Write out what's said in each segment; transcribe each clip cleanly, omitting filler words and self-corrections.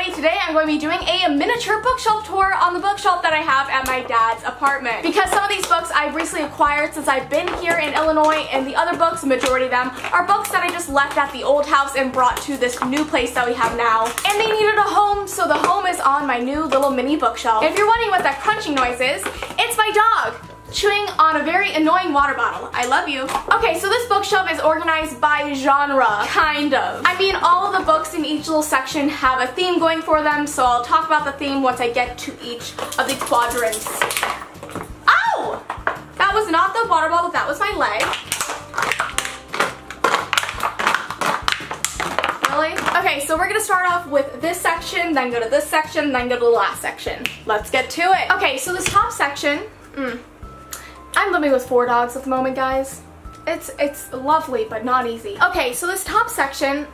everybody, today I'm going to be doing a miniature bookshelf tour on the bookshelf that I have at my dad's apartment. Because some of these books I've recently acquired since I've been here in Illinois, and the other books, the majority of them, are books that I just left at the old house and brought to this new place that we have now. And they needed a home, so the home is on my new little mini bookshelf. And if you're wondering what that crunching noise is, it's my dog chewing on a very annoying water bottle. I love you. Okay, so this bookshelf is organized by genre, kind of. I mean, all of the books in each little section have a theme going for them, so I'll talk about the theme once I get to each of the quadrants. Ow! That was not the water bottle, that was my leg. Really? Okay, so we're gonna start off with this section, then go to this section, then go to the last section. Let's get to it. Okay, so this top section, I'm living with 4 dogs at the moment, guys. It's lovely, but not easy. Okay, so this top section,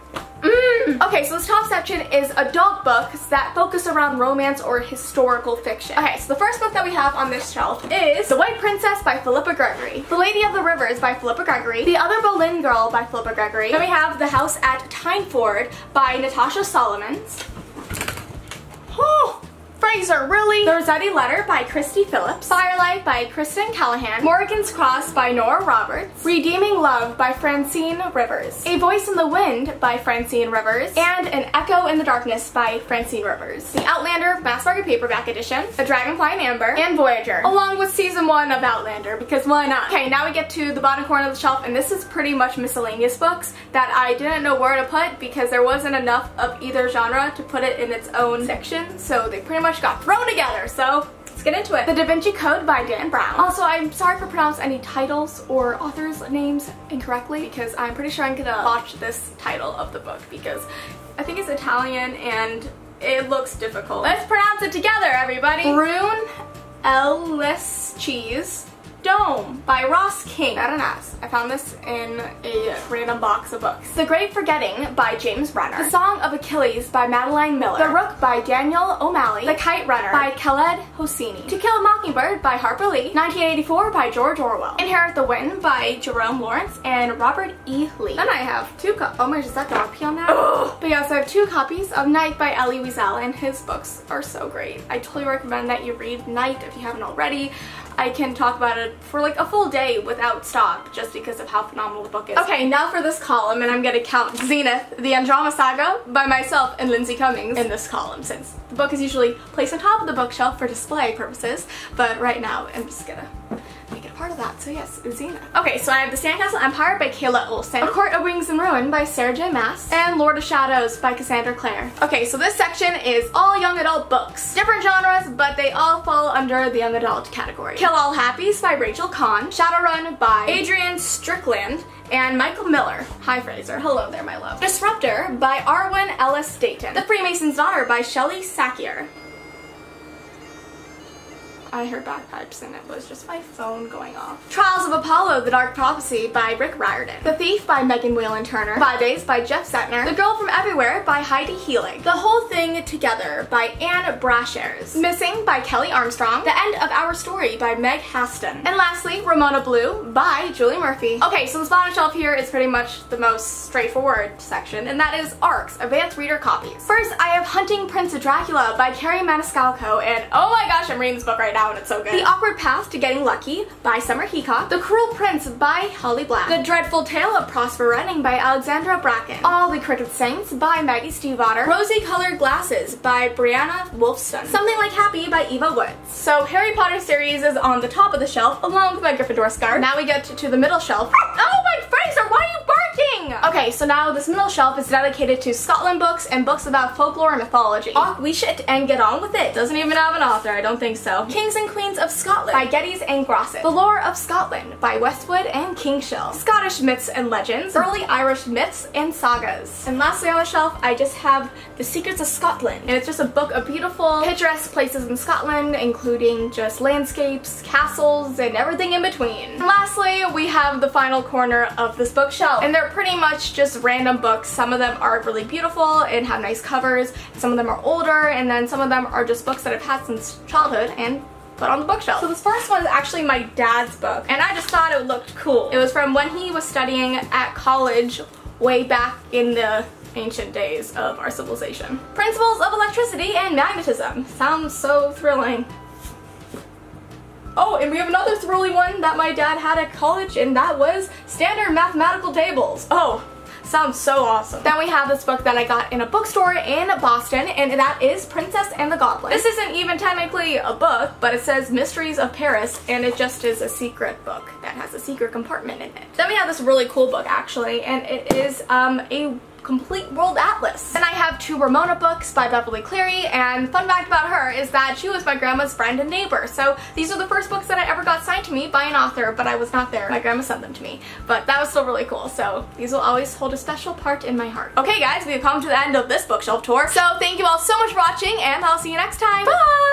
is adult books that focus around romance or historical fiction. Okay, so the first book that we have on this shelf is The White Princess by Philippa Gregory, The Lady of the Rivers by Philippa Gregory, The Other Boleyn Girl by Philippa Gregory. Then we have The House at Tyneford by Natasha Solomons. Fraser, really? The Rossetti Letter by Christy Phillips, Firelight by Kristen Callahan, Morgan's Cross by Nora Roberts, Redeeming Love by Francine Rivers, A Voice in the Wind by Francine Rivers, and An Echo in the Darkness by Francine Rivers, The Outlander Mass Market Paperback Edition, A Dragonfly in Amber, and Voyager, along with Season 1 of Outlander, because why not? Okay, now we get to the bottom corner of the shelf, and this is pretty much miscellaneous books that I didn't know where to put because there wasn't enough of either genre to put it in its own section, so they pretty much got thrown together, so let's get into it. The Da Vinci Code by Dan Brown. Also, I'm sorry if I pronounce any titles or authors' names incorrectly because I'm pretty sure I'm gonna botch this title of the book because I think it's Italian and it looks difficult. Let's pronounce it together, everybody. Brune Ellis Cheese Dome by Ross King. Badass. I found this in a random box of books. The Great Forgetting by James Renner. The Song of Achilles by Madeline Miller. The Rook by Daniel O'Malley. The Kite Runner by Khaled Hosseini. To Kill a Mockingbird by Harper Lee. 1984 by George Orwell. Inherit the Wind by Jerome Lawrence and Robert E. Lee. Then I have two oh my gosh, is that dog pee on that? Ugh. But yes, I have 2 copies of Night by Elie Wiesel, and his books are so great. I totally recommend that you read Night if you haven't already. I can talk about it for like a full day without stop just because of how phenomenal the book is. Okay, now for this column, and I'm gonna count Zenith, the Andromeda Saga by myself and Lindsay Cummings in this column since the book is usually placed on top of the bookshelf for display purposes, but right now I'm just gonna make it a part of that, so yes, Zenith. Okay, so I have The Sandcastle Empire by Kayla Olson, A Court of Wings and Ruin by Sarah J. Maas, and Lord of Shadows by Cassandra Clare. Okay, so this section is all young adult books. Different genres, but they all fall under the young adult category. Kill All Happies by Rachel Kahn, Shadowrun by Adrian Strickland, and Michael Miller. Hi Fraser, hello there my love. Disruptor by Arwen Ellis Dayton. The Freemason's Daughter by Shelley Sakier. I heard bagpipes and it was just my phone going off. Trials of Apollo, The Dark Prophecy by Rick Riordan. The Thief by Megan Whelan Turner. 5 Days by Jeff Setner. The Girl from Everywhere by Heidi Heelig. The Whole Thing Together by Anne Brashares. Missing by Kelly Armstrong. The End of Our Story by Meg Haston. And lastly, Ramona Blue by Julie Murphy. Okay, so this bottom shelf here is pretty much the most straightforward section, and that is ARC's Advanced Reader Copies. First, I have Hunting Prince Dracula by Carrie Maniscalco, and oh my gosh, I'm reading this book right now and it's so good. The Awkward Path to Getting Lucky by Summer Heacock. The Cruel Prince by Holly Black. The Dreadful Tale of Prosper Redding by Alexandra Bracken. All the Crooked Saints by Maggie Stiefvater. Rosy Colored Glasses by Brianna Wolfson. Something Like Happy by Eva Woods. So Harry Potter series is on the top of the shelf along with my Gryffindor scarf. Now we get to the middle shelf. Oh my Fraser, why are you barking? Okay, so now this middle shelf is dedicated to Scotland books and books about folklore and mythology. Talk we shit and get on with it. Doesn't even have an author, I don't think so. Kings and Queens of Scotland by Geddes and Grosset. The Lore of Scotland by Westwood and Kingshill. Scottish Myths and Legends. Early Irish Myths and Sagas. And lastly on the shelf, I just have The Secrets of Scotland. And it's just a book of beautiful, picturesque places in Scotland, including just landscapes, castles, and everything in between. And lastly, we have the final corner of this bookshelf. And they're pretty much just random books. Some of them are really beautiful and have nice covers. Some of them are older, and then some of them are just books that I've had since childhood and put on the bookshelf. So this first one is actually my dad's book, and I just thought it looked cool. It was from when he was studying at college way back in the ancient days of our civilization. Principles of Electricity and Magnetism. Sounds so thrilling. Oh, and we have another thrilling one that my dad had at college, and that was Standard Mathematical Tables. Oh, sounds so awesome. Then we have this book that I got in a bookstore in Boston, and that is Princess and the Goblin. This isn't even technically a book, but it says Mysteries of Paris, and it just is a secret book that has a secret compartment in it. Then we have this really cool book, actually, and it is a complete world atlas. And I have 2 Ramona books by Beverly Cleary, and fun fact about her is that she was my grandma's friend and neighbor. So these are the first books that I ever got signed to me by an author, but I was not there. My grandma sent them to me. But that was still really cool, so these will always hold a special part in my heart. Okay guys, we've come to the end of this bookshelf tour. So thank you all so much for watching, and I'll see you next time. Bye!